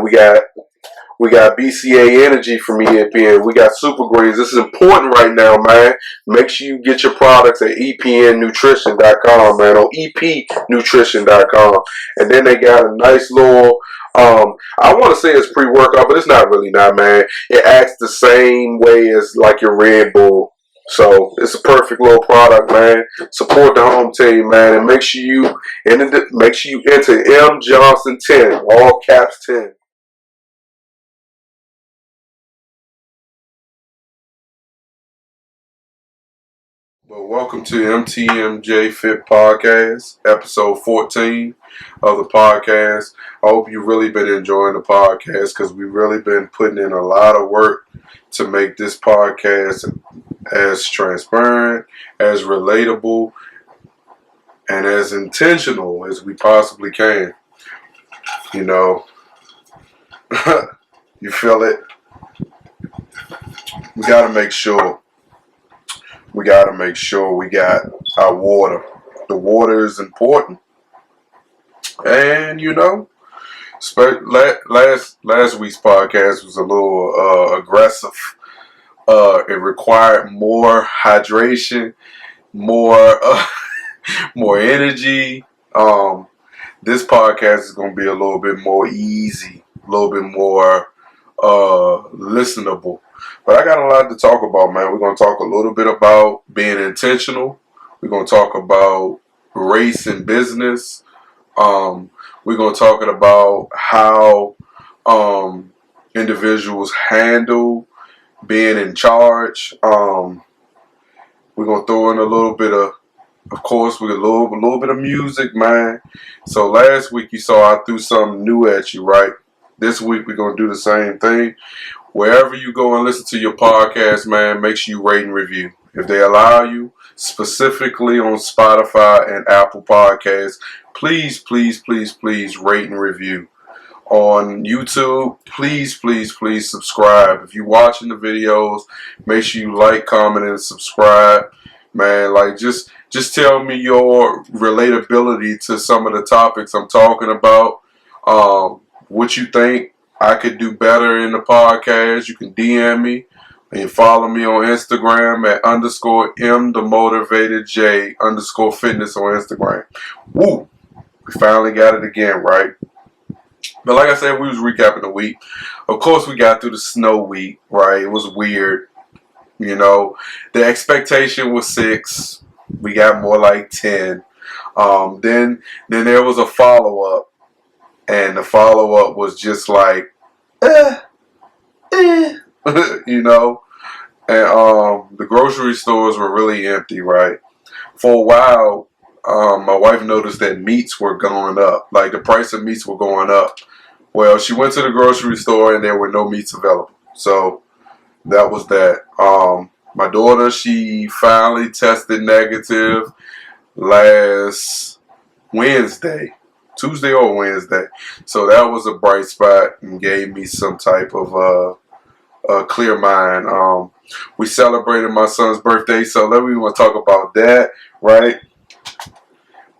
We got BCA Energy from ESPN. We got Super Greens. This is important right now, man. Make sure you get your products at EPNnutrition.com, man, on EPnutrition.com. And then they got a nice little, I want to say it's pre-workout, but it's not really not, man. It acts the same way as like your Red Bull. So it's a perfect little product, man. Support the home team, man, and make sure you enter M Johnson 10, all caps 10. Well, welcome to MTMJfitpodcast, episode 14 of the podcast. I hope you've really been enjoying the podcast because we've really been putting in a lot of work to make this podcast as transparent, as relatable, and as intentional as we possibly can. You know, you feel it? We got to make sure we got our water. The water is important. And, last week's podcast was a little aggressive. It required more hydration, more more energy. This podcast is going to be a little bit more easy, a little bit more listenable. But I got a lot to talk about, man. We're going to talk a little bit about being intentional. We're going to talk about race and business. We're going to talk about how individuals handle being in charge. We're going to throw in a little bit of course, with a little bit of music, man. So last week you saw I threw something new at you, right? This week we're going to do the same thing. Wherever you go and listen to your podcast, man, make sure you rate and review. If they allow you, specifically on Spotify and Apple Podcasts, please rate and review. On YouTube, please subscribe. If you're watching the videos, make sure you like, comment, and subscribe. Man, like just tell me your relatability to some of the topics I'm talking about. What you think I could do better in the podcast. You can DM me and follow me on Instagram at _MTMJfitness on Instagram. Woo! We finally got it again, right? But like I said, we was recapping the week. Of course, we got through the snow week, right? It was weird. The expectation was 6. We got more like 10. Then there was a follow-up. And the follow-up was just like, And the grocery stores were really empty, right? For a while, my wife noticed that meats were going up. Like the price of meats were going up. Well, she went to the grocery store and there were no meats available. So that was that. My daughter, she finally tested negative last Wednesday. Tuesday or Wednesday. So that was a bright spot and gave me some type of clear mind. We celebrated my son's birthday, so let me want to talk about that, right?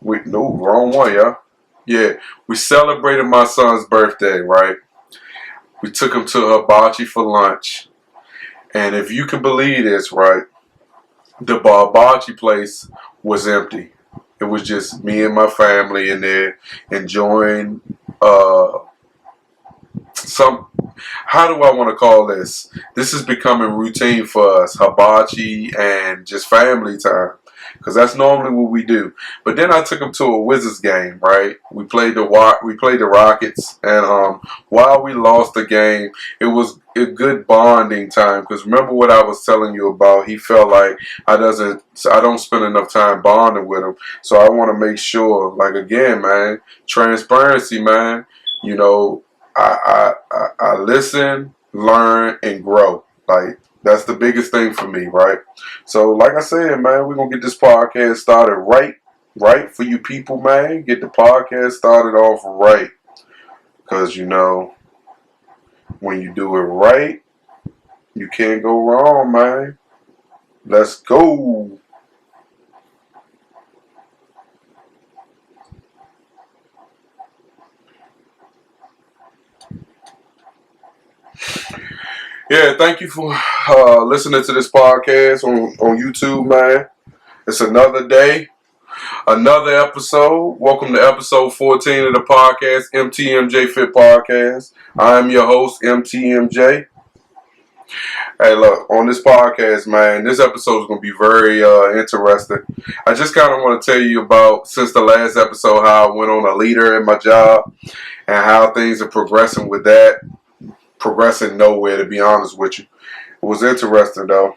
No, wrong one, y'all. Yeah, we celebrated my son's birthday, right? We took him to Hibachi for lunch. And if you can believe this, right, the Hibachi place was empty. It was just me and my family in there enjoying how do I want to call this? This is becoming routine for us, hibachi and just family time. Because that's normally what we do. But then I took them to a Wizards game, right? We played the Rockets, and while we lost the game, it was a good bonding time. Because remember what I was telling you about? He felt like I don't spend enough time bonding with him. So I want to make sure, like again, man, transparency, man. I listen, learn, and grow. Like. That's the biggest thing for me, right? So, like I said, man, we're going to get this podcast started right for you people, man. Get the podcast started off right. Because, when you do it right, you can't go wrong, man. Let's go. Yeah, thank you for listening to this podcast on YouTube, man. It's another day, another episode. Welcome to episode 14 of the podcast, MTMJfitpodcast. I'm your host, MTMJ. Hey, look, on this podcast, man, this episode is going to be very interesting. I just kind of want to tell you about, since the last episode, how I went on a leader in my job and how things are progressing with that. Progressing nowhere, to be honest with you. It was interesting, though.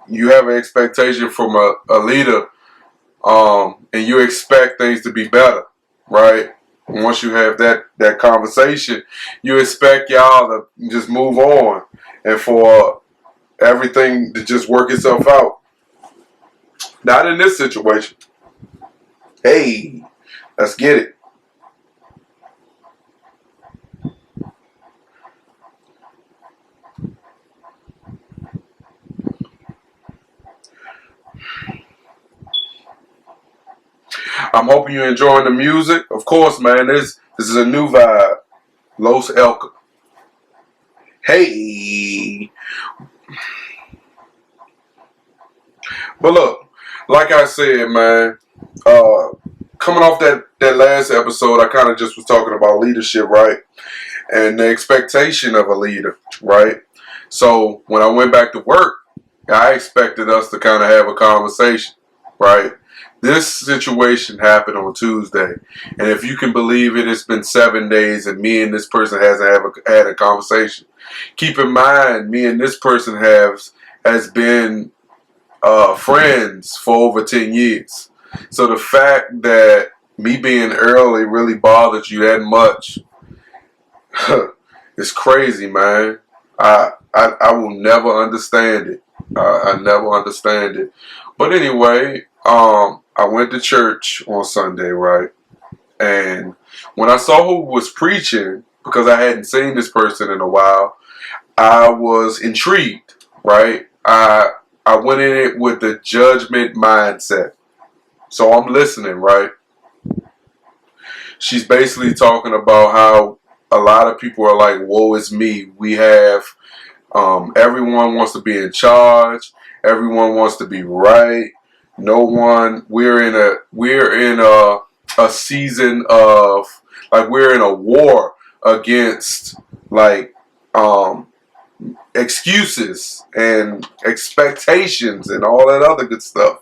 You have an expectation from a leader, and you expect things to be better, right? And once you have that conversation, you expect y'all to just move on and for everything to just work itself out. Not in this situation. Hey, let's get it. I'm hoping you're enjoying the music. Of course, man, this is a new vibe. Los Elka. Hey. But look, like I said, man, coming off that last episode, I kind of just was talking about leadership, right? And the expectation of a leader, right? So when I went back to work, I expected us to kind of have a conversation, right? This situation happened on Tuesday, and if you can believe it, it's been 7 days, and me and this person hasn't had a conversation. Keep in mind, me and this person has been friends for over 10 years. So the fact that me being early really bothered you that much, it's crazy, man. I will never understand it. I never understand it. But anyway, I went to church on Sunday, right? And when I saw who was preaching, because I hadn't seen this person in a while, I was intrigued, right? I went in it with the judgment mindset. So I'm listening, right? She's basically talking about how a lot of people are like, woe is me. We have, everyone wants to be in charge. Everyone wants to be right. No one, we're in a season of, like, we're in a war against, like, excuses and expectations and all that other good stuff.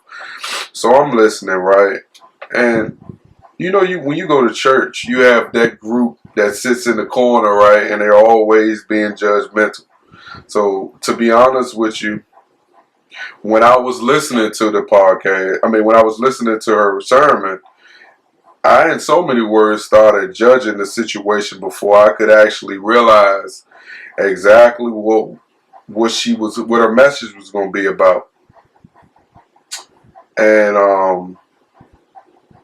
So I'm listening, right? And you know, when you go to church, you have that group that sits in the corner, right? And they're always being judgmental. So to be honest with you, when I was listening to the podcast, when I was listening to her sermon, I, in so many words, started judging the situation before I could actually realize exactly what her message was going to be about. And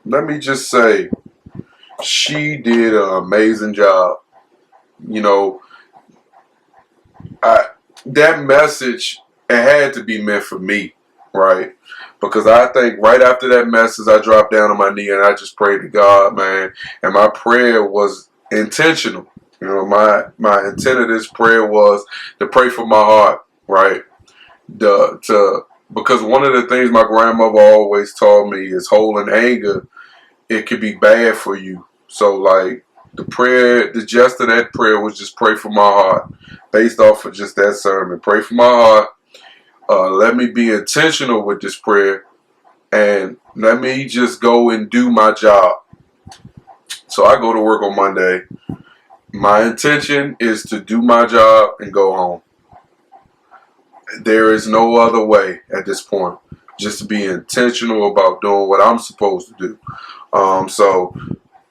let me just say, she did an amazing job. You know, that message, it had to be meant for me, right? Because I think right after that message, I dropped down on my knee and I just prayed to God, man. And my prayer was intentional. You know, my intent of this prayer was to pray for my heart, right? Because one of the things my grandmother always taught me is holding anger, it could be bad for you. So like the gist of that prayer was just pray for my heart, based off of just that sermon. Pray for my heart. Let me be intentional with this prayer, and let me just go and do my job. So I go to work on Monday. My intention is to do my job and go home. There is no other way at this point. Just to be intentional about doing what I'm supposed to do. So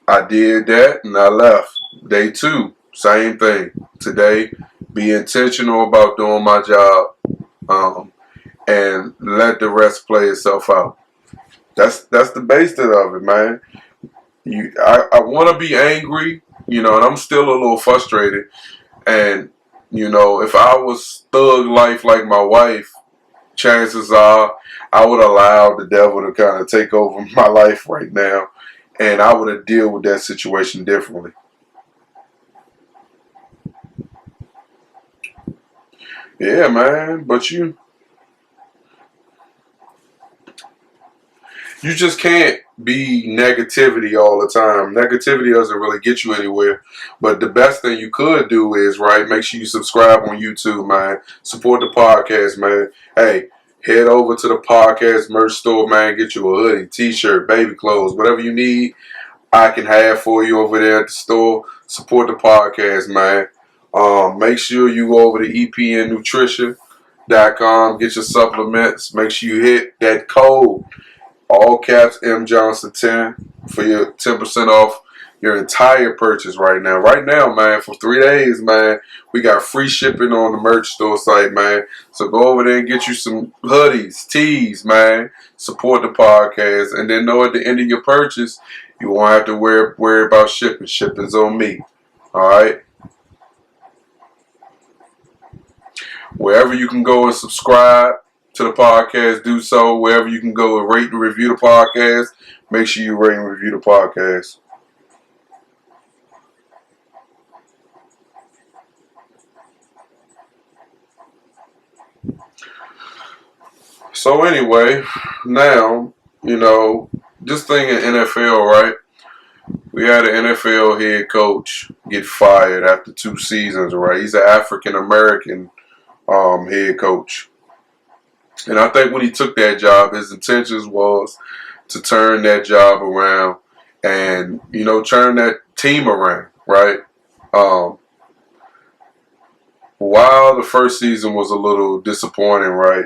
I did that and I left. Day 2, same thing. Today, be intentional about doing my job, and let the rest play itself out. That's the basis of it, man. I want to be angry, and I'm still a little frustrated. And if I was thug life like my wife, chances are I would allow the devil to kind of take over my life right now, and I would have dealt with that situation differently. Yeah, man. But you just can't be negativity all the time. Negativity doesn't really get you anywhere. But the best thing you could do is, right, make sure you subscribe on YouTube, man. Support the podcast, man. Hey, head over to the podcast merch store, man. Get you a hoodie, t-shirt, baby clothes, whatever you need, I can have for you over there at the store. Support the podcast, man. Make sure you go over to EPNnutrition.com, get your supplements. Make sure you hit that code, all caps M Johnson 10, for your 10% off your entire purchase right now. Right now, man, for 3 days, man, we got free shipping on the merch store site, man. So go over there and get you some hoodies, tees, man. Support the podcast, and then know at the end of your purchase, you won't have to worry about shipping. Shipping's on me. All right. Wherever you can go and subscribe to the podcast, do so. Wherever you can go and rate and review the podcast, make sure you rate and review the podcast. So anyway, now, this thing in NFL, right? We had an NFL head coach get fired after 2 seasons, right? He's an African American head coach. And I think when he took that job, his intentions was to turn that job around and, turn that team around, right? While the first season was a little disappointing, right?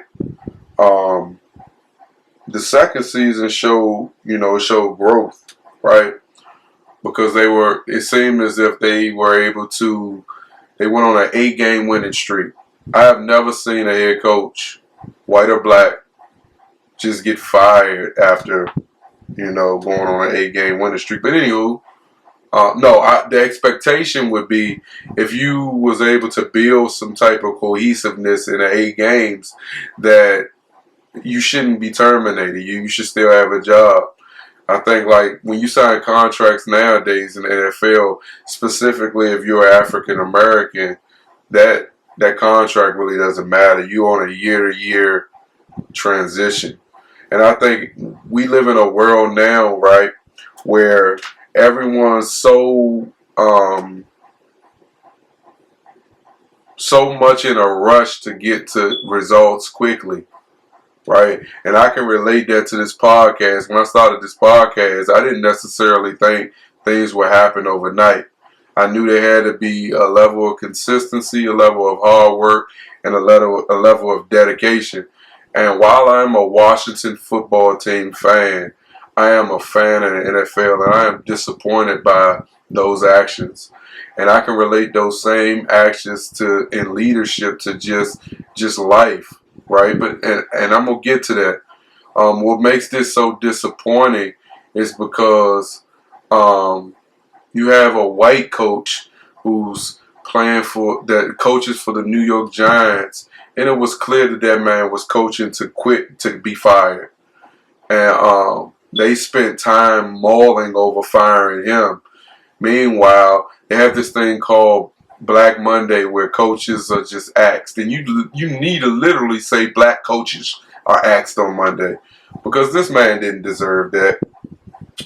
The second season showed growth, right? Because it seemed as if they went on an 8-game winning streak. I have never seen a head coach, white or black, just get fired after, going on an 8-game winning streak. But anywho, the expectation would be if you was able to build some type of cohesiveness in the 8 games, that you shouldn't be terminated. You should still have a job. I think, like, when you sign contracts nowadays in the NFL, specifically if you're African American, that contract really doesn't matter. You're on a year-to-year transition. And I think we live in a world now, right, where everyone's so much in a rush to get to results quickly, right? And I can relate that to this podcast. When I started this podcast, I didn't necessarily think things would happen overnight. I knew there had to be a level of consistency, a level of hard work, and a level of dedication. And while I'm a Washington football team fan, I am a fan of the NFL, and I am disappointed by those actions. And I can relate those same actions in leadership to just life, right? But and I'm gonna get to that. What makes this so disappointing is because you have a white coach who's coaches for the New York Giants, and it was clear that man was coaching to quit, to be fired. And they spent time mulling over firing him. Meanwhile, they have this thing called Black Monday where coaches are just axed. And you need to literally say black coaches are axed on Monday, because this man didn't deserve that.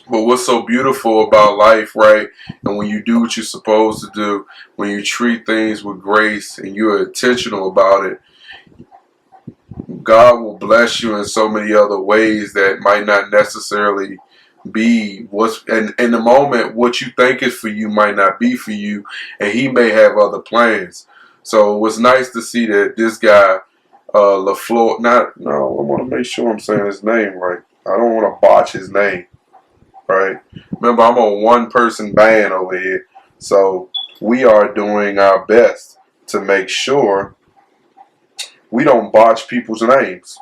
But what's so beautiful about life, right? And when you do what you're supposed to do, when you treat things with grace and you're intentional about it, God will bless you in so many other ways that might not necessarily be in the moment. What you think is for you might not be for you, and He may have other plans. So it was nice to see that this guy, LaFleur, I want to make sure I'm saying his name right. I don't want to botch his name, right? Remember, I'm a 1-person band over here, so we are doing our best to make sure we don't botch people's names.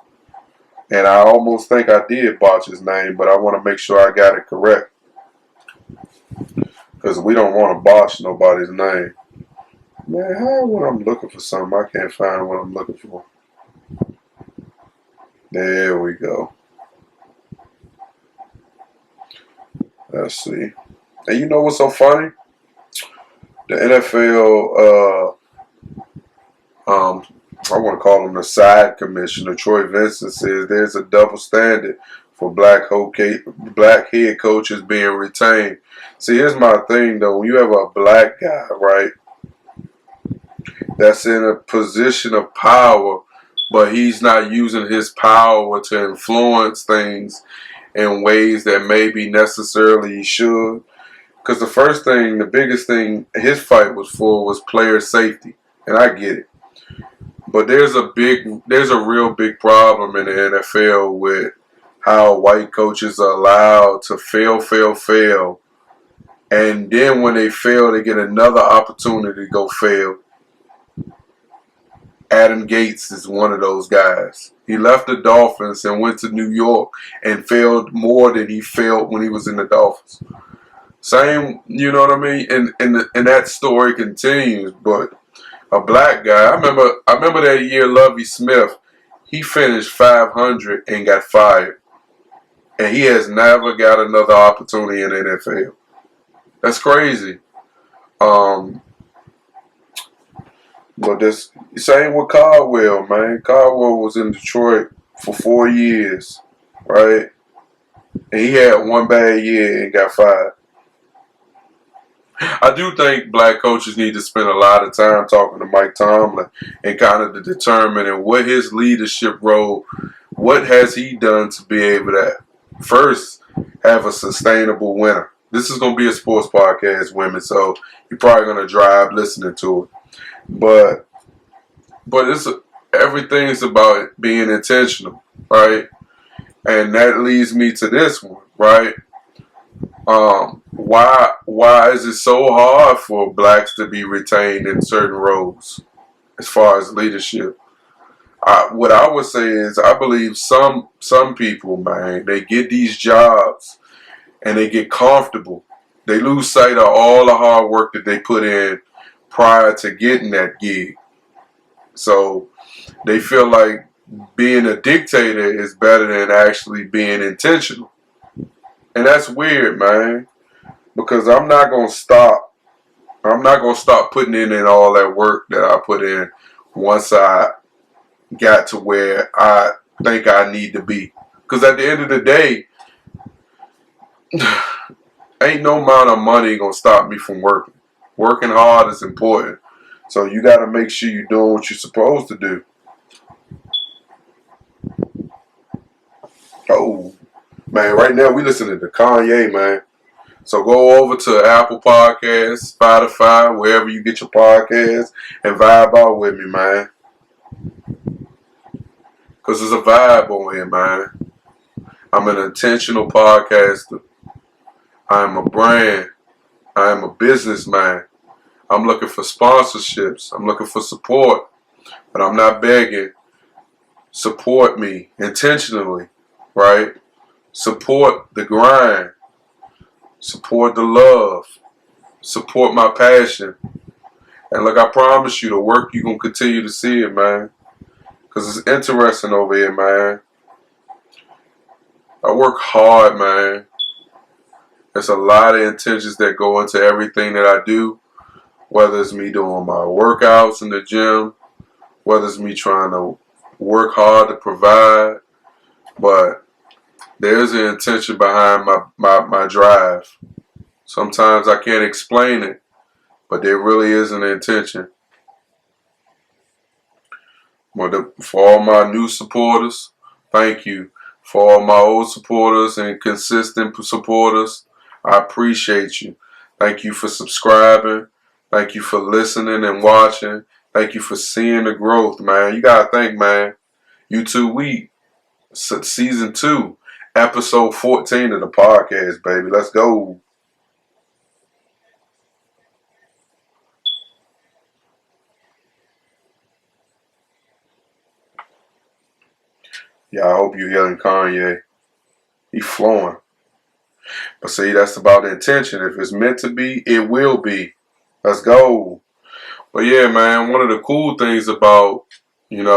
And I almost think I did botch his name, but I want to make sure I got it correct, because we don't want to botch nobody's name. Man, how when I'm looking for something, I can't find what I'm looking for. There we go. Let's see. And you know what's so funny? The NFL I want to call him the side commissioner, Troy Vincent, says there's a double standard for black head coaches being retained. See, here's my thing though. When you have a black guy, right, that's in a position of power, but he's not using his power to influence things in ways that maybe necessarily he should. Because the biggest thing his fight was for was player safety. And I get it. But there's a real big problem in the NFL with how white coaches are allowed to fail. And then when they fail, they get another opportunity to go fail. Adam Gates is one of those guys. He left the Dolphins and went to New York and failed more than he failed when he was in the Dolphins. Same, you know what I mean? And that story continues. But a black guy, I remember that year Lovie Smith, he finished 500 and got fired. And he has never got another opportunity in the NFL. That's crazy. But this same with Caldwell, man. Caldwell was in Detroit for 4 years, right? And he had one bad year and got fired. I do think black coaches need to spend a lot of time talking to Mike Tomlin and kind of determining what his leadership role, what has he done to be able to first have a sustainable winner. This is going to be a sports podcast, women, so you're probably going to drive listening to it. But everything's about being intentional, right? And that leads me to this one, right? Why is it so hard for blacks to be retained in certain roles as far as leadership? What I would say is I believe some people, man, they get these jobs and they get comfortable. They lose sight of all the hard work that they put in prior to getting that gig. So they feel like being a dictator is better than actually being intentional. And that's weird, man, because I'm not going to stop putting in all that work that I put in once I got to where I think I need to be. Because at the end of the day, ain't no amount of money going to stop me from working. Working hard is important. So you got to make sure you're doing what you're supposed to do. Oh, man, right now we listening to Kanye, man. So go over to Apple Podcasts, Spotify, wherever you get your podcasts, and vibe out with me, man. Because there's a vibe on here, man. I'm an intentional podcaster. I am a brand. I am a businessman. I'm looking for sponsorships. I'm looking for support. But I'm not begging. Support me intentionally, right? Support the grind. Support the love. Support my passion. And look, I promise you, the work, you're going to continue to see it, man. Because it's interesting over here, man. I work hard, man. There's a lot of intentions that go into everything that I do. Whether it's me doing my workouts in the gym. Whether it's me trying to work hard to provide. But there's an intention behind my drive. Sometimes I can't explain it, but there really is an intention. For all my new supporters, thank you. For all my old supporters and consistent supporters, I appreciate you. Thank you for subscribing. Thank you for listening and watching. Thank you for seeing the growth, man. You gotta think, man. YouTube Week, Season 2. Episode 14 of the podcast, baby. Let's go. Yeah, I hope you're hearing Kanye. He's flowing. But see, that's about the intention. If it's meant to be, it will be. Let's go. But yeah, man, one of the cool things about, being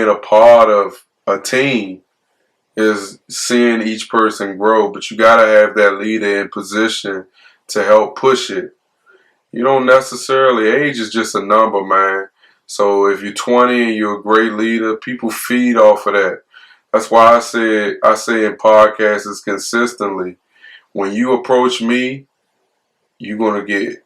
a part of a team is seeing each person grow, but you gotta have that leader in position to help push it. You don't necessarily, age is just a number, man. So if you're 20 and you're a great leader, people feed off of that. That's why I say in podcasts is consistently, when you approach me, you're gonna get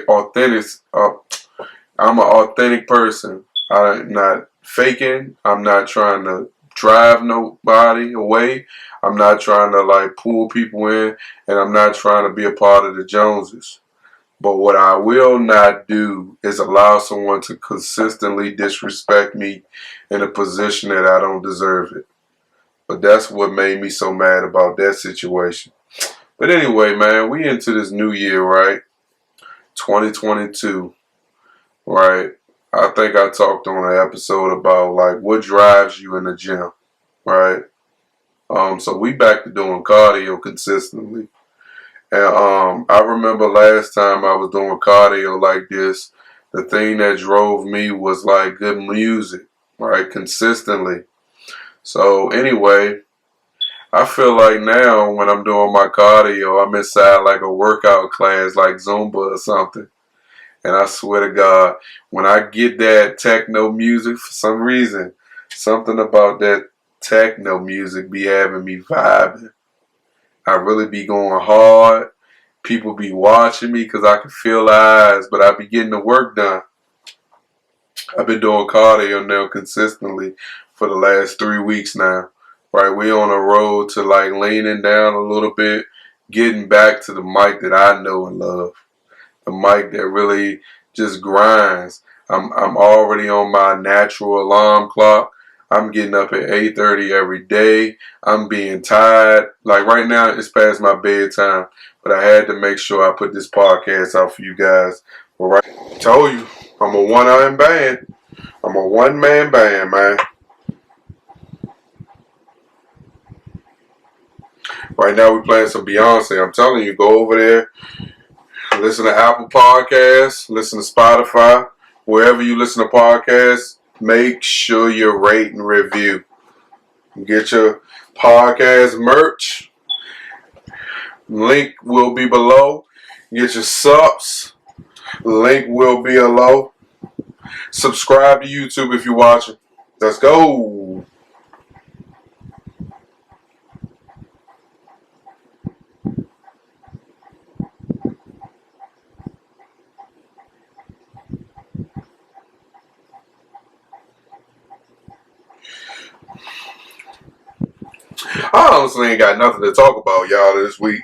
authentic. I'm an authentic person. I'm not faking. I'm not trying to drive nobody away. I'm not trying to like pull people in, and I'm not trying to be a part of the Joneses. But what I will not do is allow someone to consistently disrespect me in a position that I don't deserve it. But that's what made me so mad about that situation. But anyway, man, we into this new year, right? 2022, right? I think I talked on an episode about like what drives you in the gym, right? So we back to doing cardio consistently. And I remember last time I was doing cardio like this, the thing that drove me was like good music, right? Consistently. So anyway, I feel like now when I'm doing my cardio, I'm inside like a workout class like Zumba or something. And I swear to God, when I get that techno music, for some reason, something about that techno music be having me vibing. I really be going hard. People be watching me because I can feel the eyes, but I be getting the work done. I've been doing cardio now consistently for the last 3 weeks now. Right, we on a road to like leaning down a little bit, getting back to the mic that I know and love. The mic that really just grinds. I'm already on my natural alarm clock. I'm getting up at 8:30 every day. I'm being tired. Like right now, it's past my bedtime, but I had to make sure I put this podcast out for you guys. But right, I told you, I'm a one-man band. I'm a one-man band, man. Right now, we're playing some Beyonce. I'm telling you, go over there. Listen to Apple Podcasts, listen to Spotify, wherever you listen to podcasts, make sure you rate and review. Get your podcast merch. Link will be below. Get your subs. Link will be below. Subscribe to YouTube if you're watching. Let's go. I honestly ain't got nothing to talk about, y'all, this week.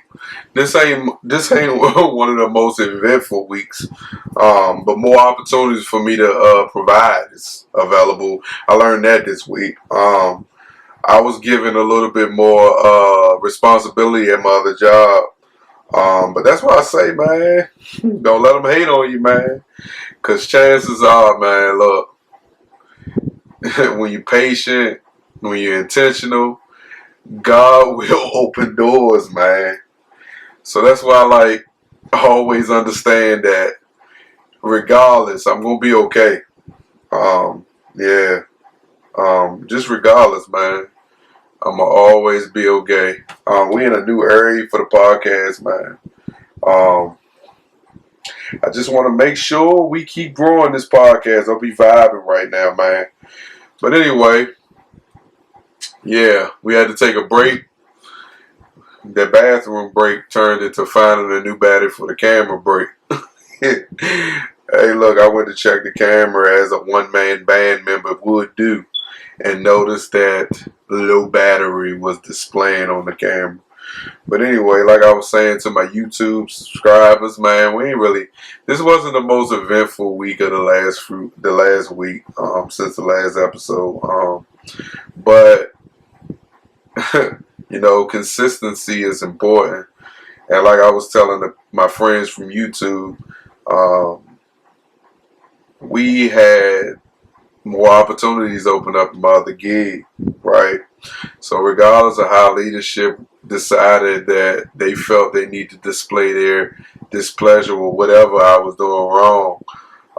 This ain't one of the most eventful weeks, but more opportunities for me to provide is available. I learned that this week. I was given a little bit more responsibility at my other job, but that's why I say, man, don't let them hate on you, man, because chances are, man, look, when you're patient, when you're intentional, God will open doors, man. So that's why I like always understand that regardless, I'm gonna be okay. Yeah. Just regardless, man. I'ma always be okay. We in a new area for the podcast, man. I just want to make sure we keep growing this podcast. I'll be vibing right now, man. But anyway, yeah, we had to take a break. That bathroom break turned into finding a new battery for the camera break. Hey, look, I went to check the camera as a one-man band member would do and noticed that low battery was displaying on the camera. But anyway, like I was saying to my YouTube subscribers, man, this wasn't the most eventful week of the last week since the last episode. But you know, consistency is important. And like I was telling my friends from YouTube, we had more opportunities open up in my other gig, right? So regardless of how leadership decided that they felt they need to display their displeasure with whatever I was doing wrong,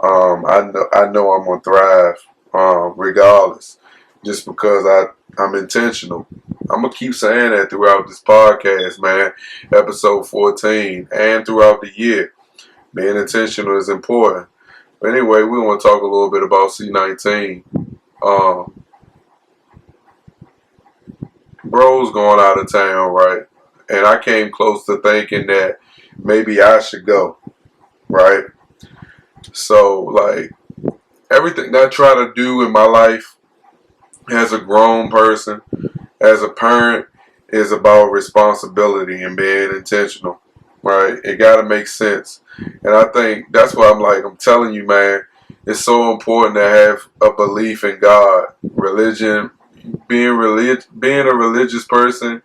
I know I'm gonna thrive, regardless. Just because I'm intentional. I'm gonna keep saying that throughout this podcast, man. Episode 14 and throughout the year. Being intentional is important. But anyway, we want to talk a little bit about C19. Bro's going out of town, right? And I came close to thinking that maybe I should go, right? So, like, everything I try to do in my life as a grown person, as a parent, is about responsibility and being intentional, right? It got to make sense. And I think that's why I'm telling you, man, it's so important to have a belief in God. Religion, being a religious person,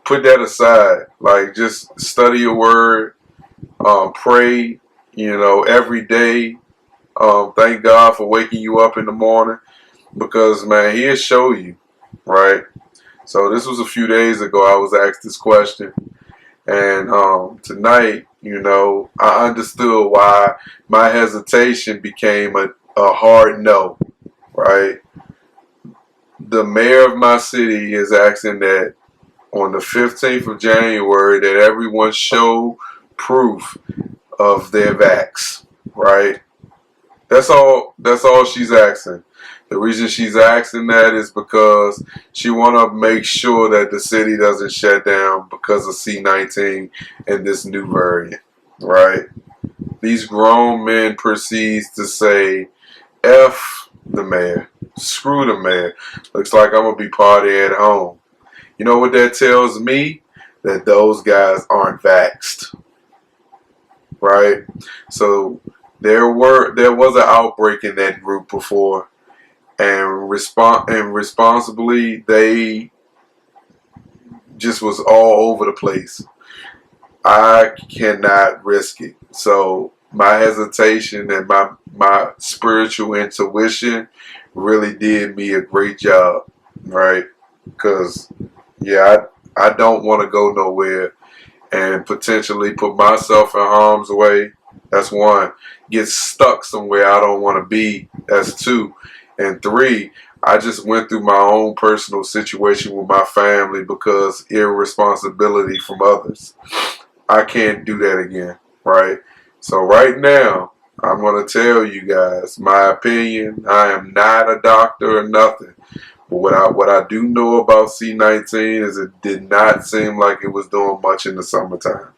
put that aside. Like, just study your word, pray, every day. Thank God for waking you up in the morning, because, man, He'll show you, right? So this was a few days ago. I was asked this question, and tonight, I understood why my hesitation became a hard no, right? The mayor of my city is asking that on the 15th of January that everyone show proof of their vax, right? That's all she's asking. The reason she's asking that is because she want to make sure that the city doesn't shut down because of C19 and this new variant, right? These grown men proceeds to say, F the mayor, screw the mayor. Looks like I'm going to be partying at home. You know what that tells me? That those guys aren't vaxxed, right? So there was an outbreak in that group before, and responsibly they just was all over the place. I cannot risk it. So my hesitation and my spiritual intuition really did me a great job, right? Because I don't want to go nowhere and potentially put myself in harm's way. That's one. Get stuck somewhere I don't want to be. That's two. And three, I just went through my own personal situation with my family because irresponsibility from others. I can't do that again, right? So right now, I'm going to tell you guys my opinion. I am not a doctor or nothing. But what I do know about C19 is it did not seem like it was doing much in the summertime.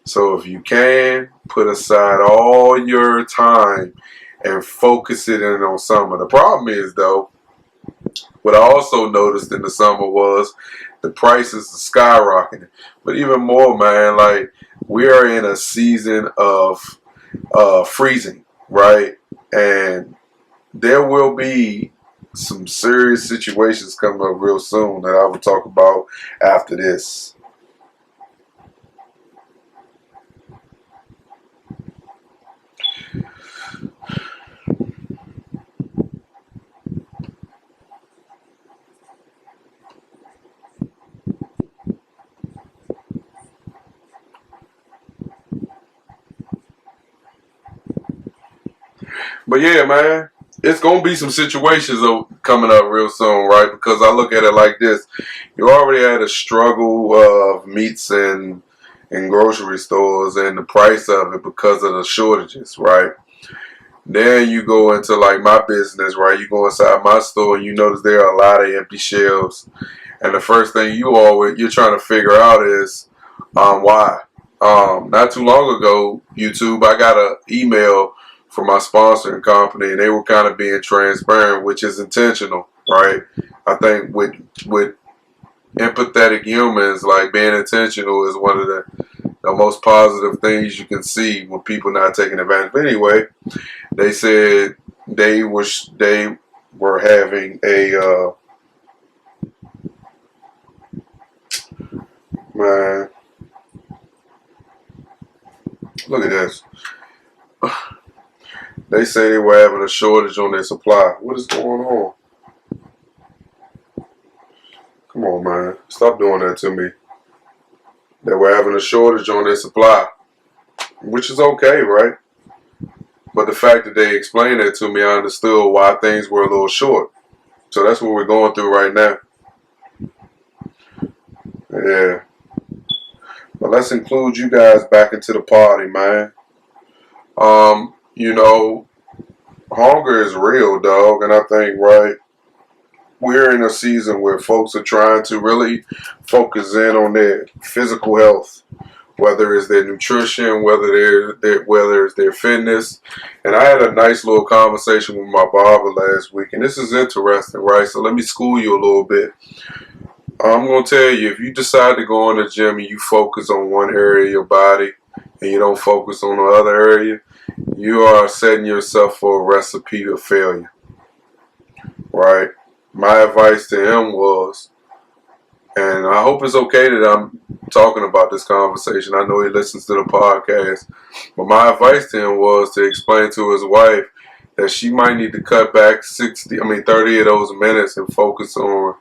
So if you can, put aside all your time and focus it in on summer. The problem is, though, what I also noticed in the summer was the prices are skyrocketing. But even more, man, like, we are in a season of freezing, right? And there will be some serious situations coming up real soon that I will talk about after this. But yeah, man, it's gonna be some situations coming up real soon, right? Because I look at it like this: you already had a struggle of meats and in grocery stores and the price of it because of the shortages, right? Then you go into like my business, right? You go inside my store and you notice there are a lot of empty shelves, and the first thing you're trying to figure out is why. Not too long ago, YouTube, I got an email from my sponsoring company, and they were kind of being transparent, which is intentional, right? I think with empathetic humans, like, being intentional is one of the most positive things you can see when people not taking advantage. But anyway, they said they were having a man. Look at this. They say they were having a shortage on their supply. What is going on? Come on, man. Stop doing that to me. They were having a shortage on their supply, which is okay, right? But the fact that they explained that to me, I understood why things were a little short. So that's what we're going through right now. Yeah. But let's include you guys back into the party, man. you know, hunger is real, dog. And I think, right, we're in a season where folks are trying to really focus in on their physical health, whether it's their nutrition, whether it's their fitness. And I had a nice little conversation with my barber last week, and this is interesting, right? So let me school you a little bit. I'm going to tell you, if you decide to go in the gym and you focus on one area of your body and you don't focus on the other area, you are setting yourself for a recipe of failure, right? My advice to him was, and I hope it's okay that I'm talking about this conversation. I know he listens to the podcast. But my advice to him was to explain to his wife that she might need to cut back 30 of those minutes and focus on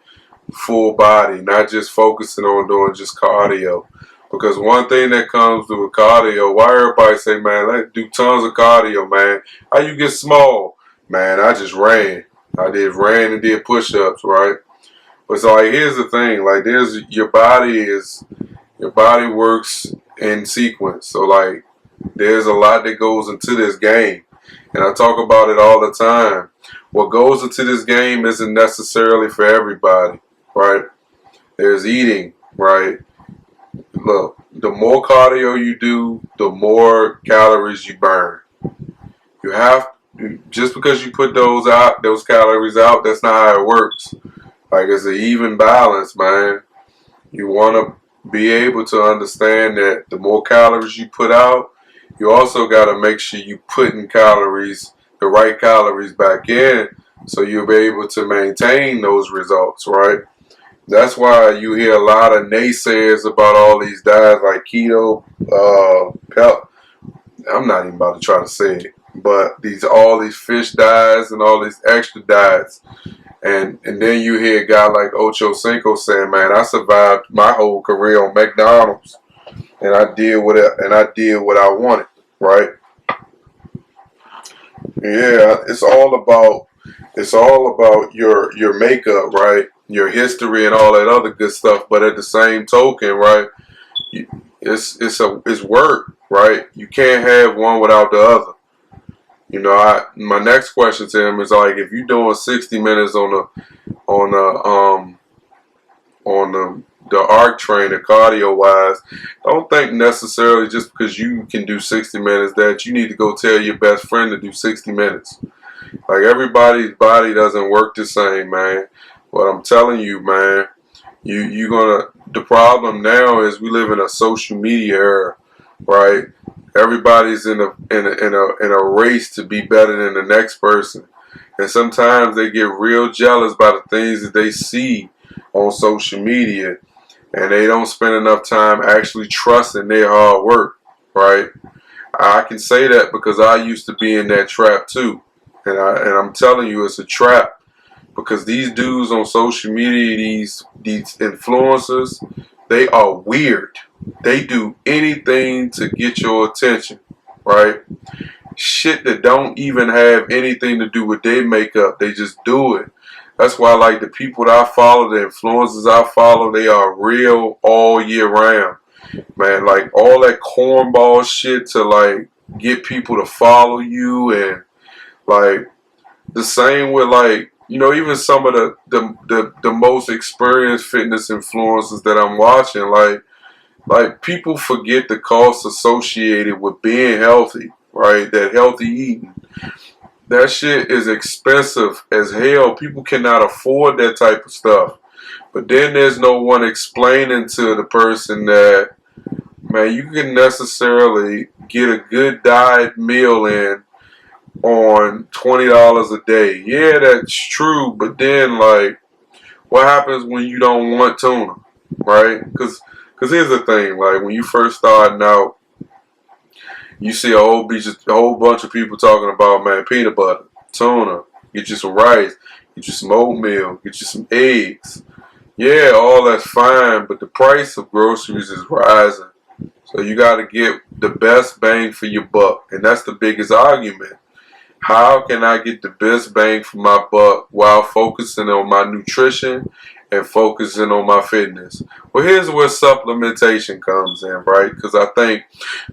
full body, not just focusing on doing just cardio. Because one thing that comes with cardio, why everybody say, man, let's do tons of cardio, man. How you get small? Man, I just ran. I ran and did push-ups, right? But so like, here's the thing, like your body works in sequence. So like there's a lot that goes into this game. And I talk about it all the time. What goes into this game isn't necessarily for everybody, right? There's eating, right? Look, the more cardio you do, the more calories you burn. You have just because you put those calories out, that's not how it works. Like, it's an even balance, man. You want to be able to understand that the more calories you put out, you also got to make sure you putting the right calories back in, so you'll be able to maintain those results, right? That's why you hear a lot of naysayers about all these diets like keto, I'm not even about to try to say it, but all these fish diets and all these extra diets. And then you hear a guy like Ocho Cinco saying, man, I survived my whole career on McDonald's and I did what I wanted, right? Yeah, it's all about your makeup, right? Your history and all that other good stuff. But at the same token, right, it's work, right? You can't have one without the other. You know, my next question to him is like, if you're doing 60 minutes on the arc trainer cardio wise, don't think necessarily just because you can do 60 minutes that you need to go tell your best friend to do 60 minutes. Like, everybody's body doesn't work the same, man. But I'm telling you, man, the problem now is we live in a social media era, right? Everybody's in a race to be better than the next person. And sometimes they get real jealous by the things that they see on social media, and they don't spend enough time actually trusting their hard work, right? I can say that because I used to be in that trap too. And I'm telling you, it's a trap. Because these dudes on social media, these influencers, they are weird. They do anything to get your attention, right? Shit that don't even have anything to do with their makeup. They just do it. That's why, like, the people that I follow, the influencers I follow, they are real all year round. Man, like, all that cornball shit to, like, get people to follow you, and, like, the same with, like, you know, even some of the most experienced fitness influencers that I'm watching, like people forget the costs associated with being healthy, right? That healthy eating. That shit is expensive as hell. People cannot afford that type of stuff. But then there's no one explaining to the person that, man, you can necessarily get a good diet meal in on $20 a day. Yeah, that's true, but then, like, what happens when you don't want tuna, right? Because here's the thing, like, when you first starting out, you see a whole bunch of people talking about, man, peanut butter, tuna, get you some rice, get you some oatmeal, get you some eggs. Yeah, all that's fine, but the price of groceries is rising. So you got to get the best bang for your buck, and that's the biggest argument. How can I get the best bang for my buck while focusing on my nutrition and focusing on my fitness. Well, here's where supplementation comes in, right? Because I think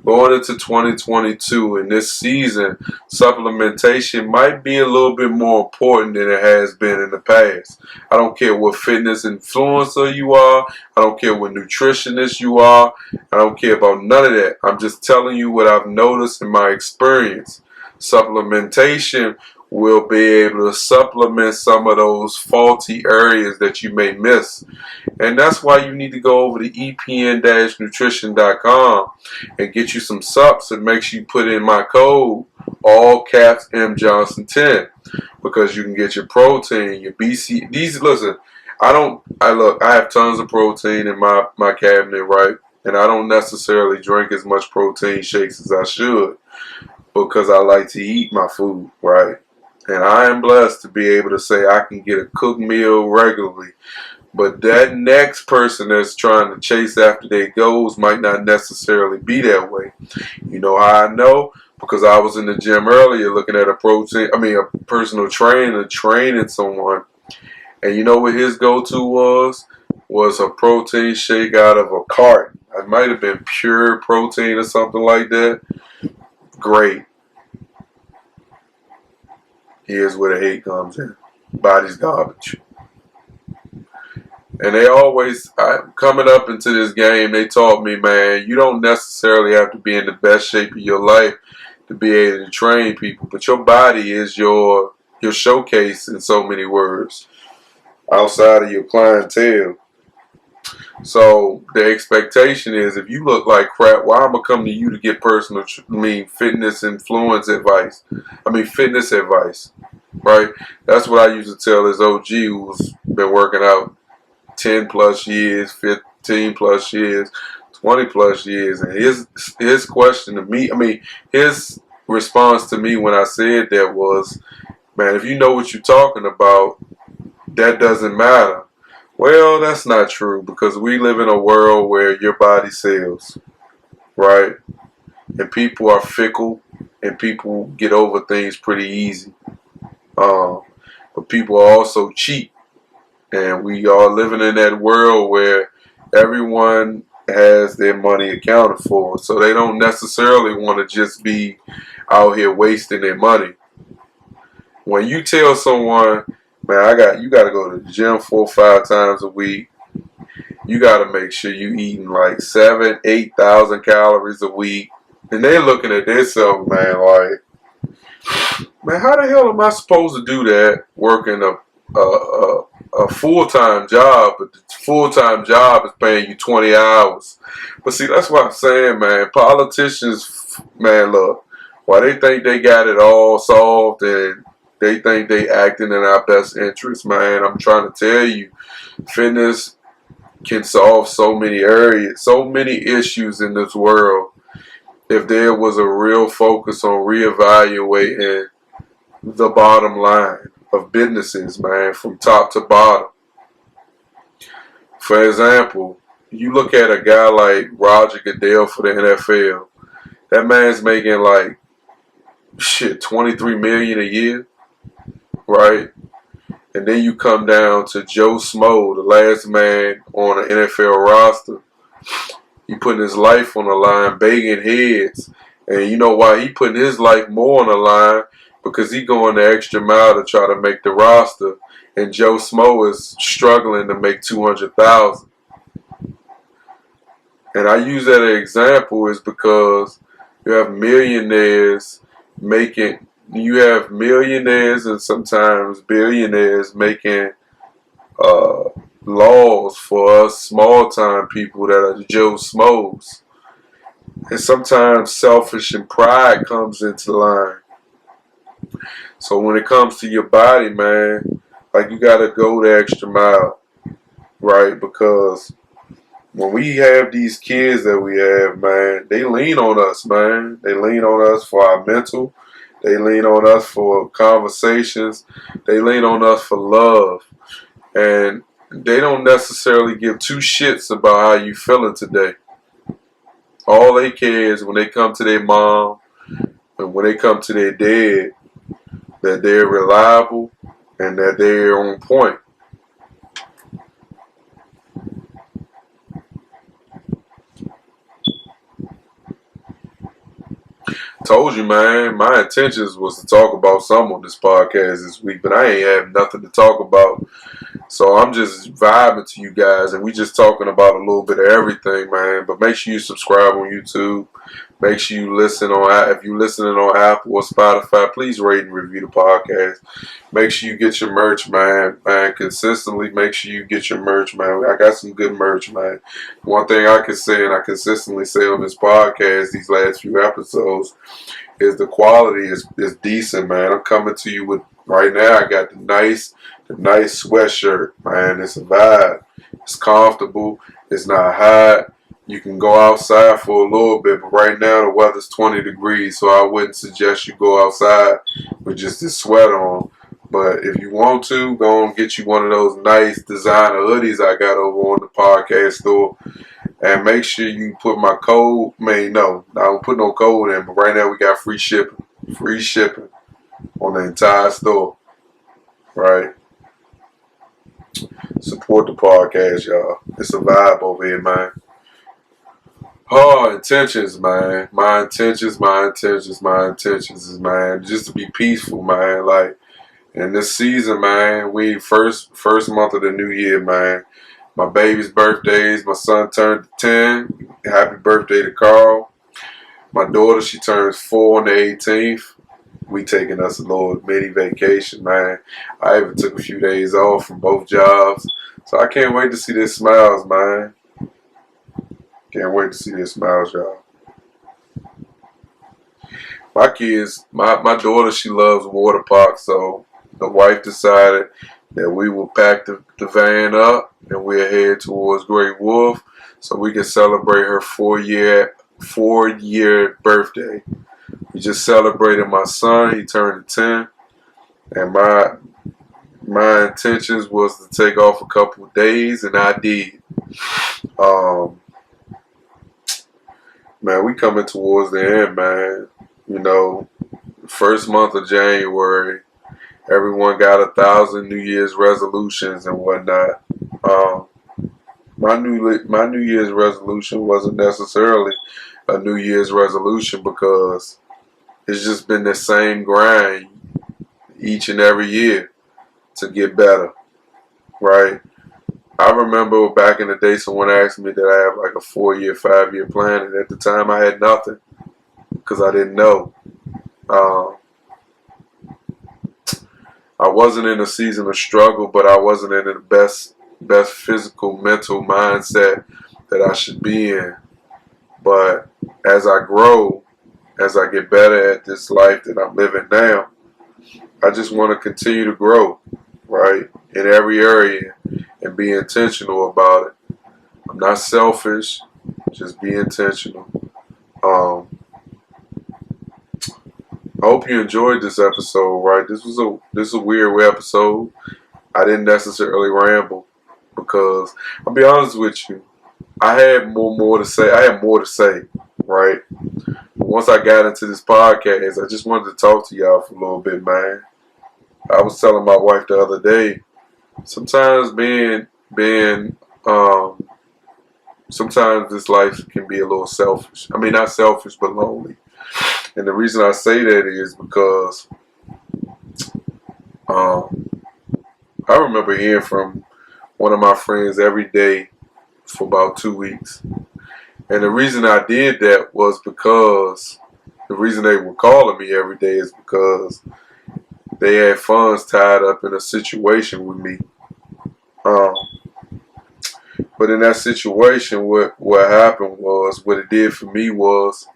going into 2022 in this season, supplementation might be a little bit more important than it has been in the past. I don't care what fitness influencer you are. I don't care what nutritionist you are. I don't care about none of that. I'm just telling you what I've noticed in my experience. Supplementation will be able to supplement some of those faulty areas that you may miss. And that's why you need to go over to EPN-nutrition.com and get you some subs, and make sure you put in my code, all caps MJohnson10, because you can get your protein, your BC. Listen, I have tons of protein in my cabinet, right? And I don't necessarily drink as much protein shakes as I should, because I like to eat my food, right? And I am blessed to be able to say I can get a cooked meal regularly. But that next person that's trying to chase after their goals might not necessarily be that way. You know how I know? Because I was in the gym earlier looking at a personal trainer training someone. And you know what his go-to was? Was a protein shake out of a carton. It might have been Pure Protein or something like that. Great. Here's where the hate comes in. Body's garbage. And they always, coming up into this game, they taught me, man, you don't necessarily have to be in the best shape of your life to be able to train people. But your body is your showcase, in so many words, outside of your clientele. So the expectation is, if you look like crap, why am I coming to you to get fitness influence advice? Fitness advice, right? That's what I used to tell this OG who's been working out 10 plus years, 15 plus years, 20 plus years. And his question to me, his response to me when I said that was, man, if you know what you're talking about, that doesn't matter. Well, that's not true, because we live in a world where your body sells, right? And people are fickle, and people get over things pretty easy. But people are also cheap, and we are living in that world where everyone has their money accounted for, so they don't necessarily want to just be out here wasting their money. When you tell someone, man, you got to go to the gym 4 or 5 times a week. You got to make sure you eating like 7,000 to 8,000 calories a week. And they're looking at themselves, man, like, man, how the hell am I supposed to do that working a full-time job, but the full-time job is paying you 20 hours. But see, that's what I'm saying, man. Politicians, man, look, while they think they got it all solved and they think they acting in our best interest, man, I'm trying to tell you, fitness can solve so many areas, so many issues in this world, if there was a real focus on reevaluating the bottom line of businesses, man, from top to bottom. For example, you look at a guy like Roger Goodell for the NFL. That man's making like, 23 million a year, right? And then you come down to Joe Smo, the last man on the NFL roster. He putting his life on the line, begging heads. And you know why he putting his life more on the line? Because he going the extra mile to try to make the roster. And Joe Smo is struggling to make $200,000. And I use that as an example is because you have millionaires and sometimes billionaires making laws for us small time people that are Joe Smos. And sometimes selfish and pride comes into line. So when it comes to your body, man, like you gotta go the extra mile, right? Because when we have these kids that we have, man, they lean on us, man. They lean on us for our mental. They lean on us for conversations. They lean on us for love. And they don't necessarily give 2 shits about how you feeling today. All they care is when they come to their mom and when they come to their dad, that they're reliable and that they're on point. Told you, man, my intentions was to talk about something on this podcast this week, but I ain't have nothing to talk about. So I'm just vibing to you guys, and we just talking about a little bit of everything, man. But make sure you subscribe on YouTube. Make sure you listen on, if you're listening on Apple or Spotify, please rate and review the podcast. Make sure you get your merch, man. Consistently make sure you get your merch, man. I got some good merch, man. One thing I can say, and I consistently say on this podcast, these last few episodes, is the quality is decent, man. I'm coming to you with, right now, I got the nice sweatshirt, man. It's a vibe. It's comfortable. It's not hot. You can go outside for a little bit, but right now the weather's 20 degrees, so I wouldn't suggest you go outside with just this sweat on. But if you want to, go and get you one of those nice designer hoodies I got over on the podcast store. And make sure you put my code, no, I don't put no code in, but right now we got free shipping on the entire store, right? Support the podcast, y'all. It's a vibe over here, man. Oh, intentions, man. My intentions is, man, just to be peaceful, man. Like, in this season, man, we first month of the new year, man. My baby's birthdays, my son turned 10. Happy birthday to Carl. My daughter, she turns 4 on the 18th. We taking us a little mini vacation, man. I even took a few days off from both jobs. So I can't wait to see their smiles, man. Can't wait to see their smiles, y'all. My kids, my daughter, she loves water parks, so the wife decided that we will pack the van up and we'll head towards Great Wolf so we can celebrate her 4-year birthday. We just celebrated my son. He turned 10, and my intentions was to take off a couple of days, and I did. Man, we coming towards the end, man. You know, first month of January, everyone got 1,000 New Year's resolutions and whatnot. My New Year's resolution wasn't necessarily a New Year's resolution because it's just been the same grind each and every year to get better, right? I remember back in the day someone asked me that I have like a 4-year, 5-year plan, and at the time I had nothing because I didn't know. I wasn't in a season of struggle, but I wasn't in the best physical, mental mindset that I should be in. But as I grow, as I get better at this life that I'm living now, I just want to continue to grow, right, in every area and be intentional about it. I'm not selfish, just be intentional. I hope you enjoyed this episode, right? This is a weird episode. I didn't necessarily ramble because I'll be honest with you, I had more to say. I had more to say, right? But once I got into this podcast, I just wanted to talk to y'all for a little bit, man. I was telling my wife the other day, sometimes sometimes this life can be a little selfish. I mean, not selfish, but lonely. And the reason I say that is because I remember hearing from one of my friends every day for about 2 weeks. And the reason I did that was because the reason they were calling me every day is because they had funds tied up in a situation with me. But in that situation, what happened was, what it did for me was,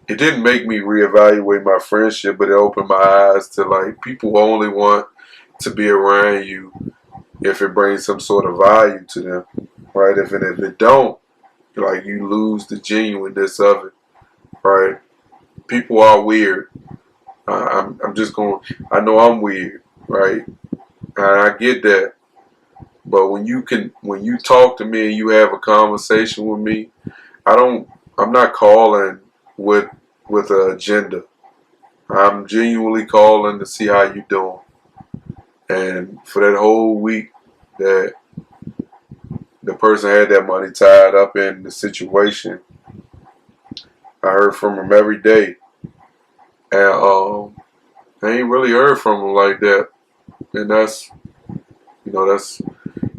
it didn't make me reevaluate my friendship, but it opened my eyes to, like, people only want to be around you if it brings some sort of value to them, right? If it don't, like, you lose the genuineness of it, right? People are weird. I know I'm weird, right? And I get that. But when you talk to me and you have a conversation with me, I'm not calling with an agenda. I'm genuinely calling to see how you doing. And for that whole week that the person had that money tied up in the situation, I heard from him every day. And I ain't really heard from him like that. And that's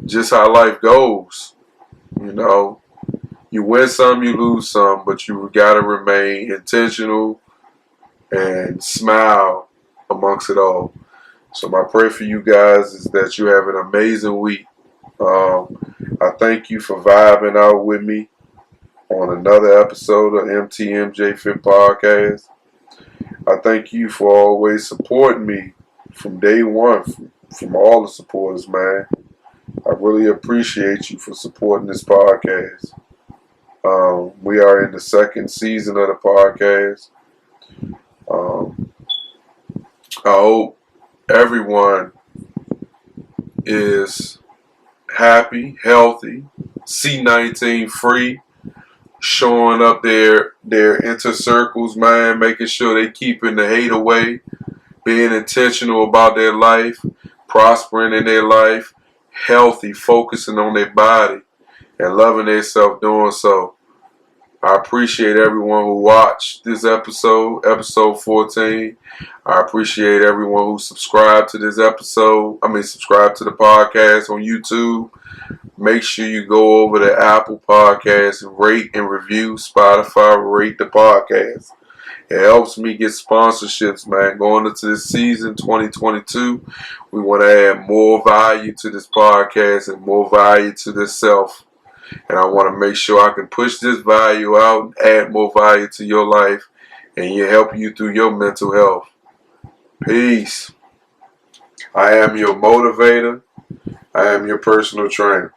just how life goes. You win some, you lose some, but you gotta remain intentional and smile amongst it all. So my prayer for you guys is that you have an amazing week. I thank you for vibing out with me on another episode of MTMJfitpodcast. I thank you for always supporting me from day one, from all the supporters, man. I really appreciate you for supporting this podcast. We are in the second season of the podcast. I hope everyone is happy, healthy, C19 free, showing up their inner circles, man, making sure they keeping the hate away, being intentional about their life, prospering in their life, healthy, focusing on their body, and loving themselves doing so. I appreciate everyone who watched this episode 14. I appreciate everyone who subscribed to this episode. Subscribe to the podcast on YouTube. Make sure you go over to Apple Podcasts and rate and review. Spotify, rate the podcast. It helps me get sponsorships, man. Going into this season, 2022, we want to add more value to this podcast and more value to this self. And I want to make sure I can push this value out and add more value to your life and help you through your mental health. Peace. I am your motivator. I am your personal trainer.